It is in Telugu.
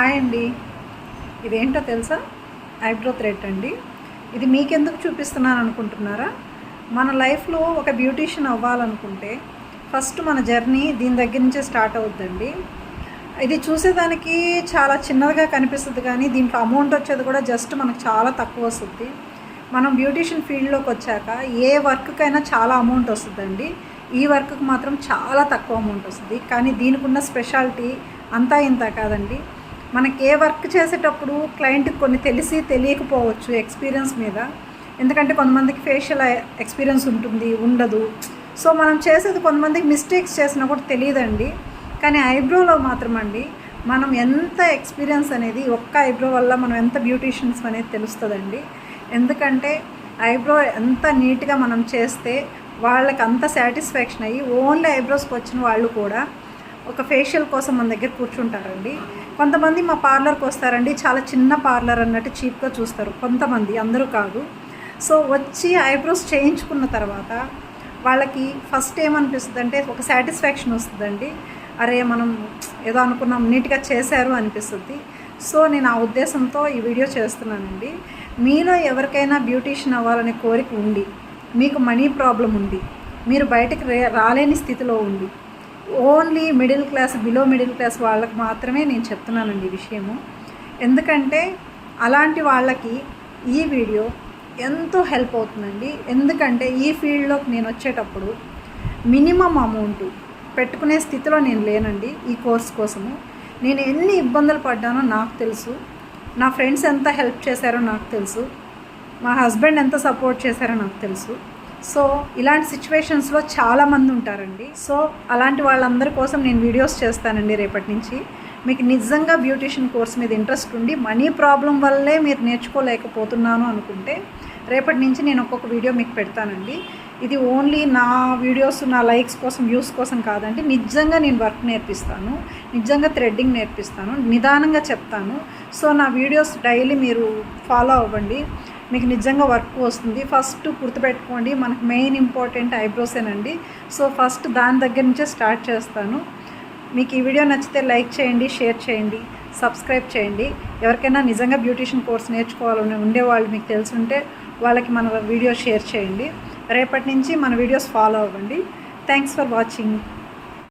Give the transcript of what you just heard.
హాయ్ అండి. ఇదేంటో తెలుసా? ఐబ్రో థ్రెడ్ అండి. ఇది మీకెందుకు చూపిస్తున్నాను అనుకుంటున్నారా? మన లైఫ్లో ఒక బ్యూటీషియన్ అవ్వాలనుకుంటే ఫస్ట్ మన జర్నీ దీని దగ్గర నుంచే స్టార్ట్ అవుద్దండి. ఇది చూసేదానికి చాలా చిన్నదిగా కనిపిస్తుంది, కానీ దీంట్లో అమౌంట్ వచ్చేది కూడా జస్ట్ మనకు చాలా తక్కువ వస్తుంది. మనం బ్యూటీషియన్ ఫీల్డ్లోకి వచ్చాక ఏ వర్క్కైనా చాలా అమౌంట్ వస్తుందండి. ఈ వర్క్కి మాత్రం చాలా తక్కువ అమౌంట్ వస్తుంది. కానీ దీనికి ఉన్న స్పెషాలిటీ అంతా ఇంత కాదండి. మనకి ఏ వర్క్ చేసేటప్పుడు క్లయింట్కి కొన్ని తెలిసి తెలియకపోవచ్చు ఎక్స్పీరియన్స్ మీద. ఎందుకంటే కొంతమందికి ఫేషియల్ ఎక్స్పీరియన్స్ ఉంటుంది, ఉండదు. సో మనం చేసేది కొంతమందికి మిస్టేక్స్ చేసినా కూడా తెలియదండి. కానీ ఐబ్రోలో మాత్రం అండి మనం ఎంత ఎక్స్పీరియన్స్ అనేది ఒక్క ఐబ్రో వల్ల మనం ఎంత బ్యూటీషియన్స్ అనేది తెలుస్తుందండి. ఎందుకంటే ఐబ్రో ఎంత నీట్గా మనం చేస్తే వాళ్ళకి అంత సాటిస్ఫాక్షన్ అయ్యి ఓన్లీ ఐబ్రోస్కి వచ్చిన వాళ్ళు కూడా ఒక ఫేషియల్ కోసం మన దగ్గర కూర్చుంటారండి. కొంతమంది మా పార్లర్కి వస్తారండి, చాలా చిన్న పార్లర్ అన్నట్టు చీప్గా చూస్తారు కొంతమంది, అందరూ కాదు. సో వచ్చి ఐబ్రోస్ చేయించుకున్న తర్వాత వాళ్ళకి ఫస్ట్ ఏమనిపిస్తుంది అంటే ఒక సాటిస్ఫాక్షన్ వస్తుందండి. అరే మనం ఏదో అనుకున్నాం, నీట్గా చేశారు అనిపిస్తుంది. సో నేను ఆ ఉద్దేశంతో ఈ వీడియో చేస్తున్నానండి. మీలో ఎవరికైనా బ్యూటీషియన్ అవ్వాలనే కోరిక ఉండి, మీకు మనీ ప్రాబ్లం ఉండి, మీరు బయటకు రాలేని స్థితిలో ఉండి, only middle class, below middle class వాళ్ళకి మాత్రమే నేను చెప్తున్నానండి ఈ విషయము. ఎందుకంటే అలాంటి వాళ్ళకి ఈ వీడియో ఎంతో హెల్ప్ అవుతుందండి. ఎందుకంటే ఈ ఫీల్డ్లోకి నేను వచ్చేటప్పుడు మినిమం అమౌంట్ పెట్టుకునే స్థితిలో నేను లేనండి. ఈ కోర్స్ కోసము నేను ఎన్ని ఇబ్బందులు పడ్డానో నాకు తెలుసు. నా ఫ్రెండ్స్ ఎంత హెల్ప్ చేశారో నాకు తెలుసు. మా హస్బెండ్ ఎంత సపోర్ట్ చేశారో నాకు తెలుసు. సో ఇలాంటి సిచ్యువేషన్స్లో చాలామంది ఉంటారండి. సో అలాంటి వాళ్ళందరి కోసం నేను వీడియోస్ చేస్తానండి రేపటి నుంచి. మీకు నిజంగా బ్యూటీషియన్ కోర్స్ మీద ఇంట్రెస్ట్ ఉండి మనీ ప్రాబ్లం వల్లే మీరు నేర్చుకోలేకపోతున్నాను అనుకుంటే రేపటి నుంచి నేను ఒక్కొక్క వీడియో మీకు పెడతానండి. ఇది ఓన్లీ నా వీడియోస్, నా లైక్స్ కోసం, వ్యూస్ కోసం కాదండి. నిజంగా నేను వర్క్ నేర్పిస్తాను, నిజంగా థ్రెడ్డింగ్ నేర్పిస్తాను, నిదానంగా చెప్తాను. సో నా వీడియోస్ డైలీ మీరు ఫాలో అవ్వండి, మీకు నిజంగా వర్క్ వస్తుంది. ఫస్ట్ గుర్తుపెట్టుకోండి, మనకు మెయిన్ ఇంపార్టెంట్ ఐబ్రోసేనండి. సో ఫస్ట్ దాని దగ్గర నుంచే స్టార్ట్ చేస్తాను. మీకు ఈ వీడియో నచ్చితే లైక్ చేయండి, షేర్ చేయండి, సబ్స్క్రైబ్ చేయండి. ఎవరికైనా నిజంగా బ్యూటీషియన్ కోర్స్ నేర్చుకోవాలని ఉండేవాళ్ళు మీకు తెలుసుంటే వాళ్ళకి మన వీడియో షేర్ చేయండి. రేపటి నుంచి మన వీడియోస్ ఫాలో అవ్వండి. Thanks for watching.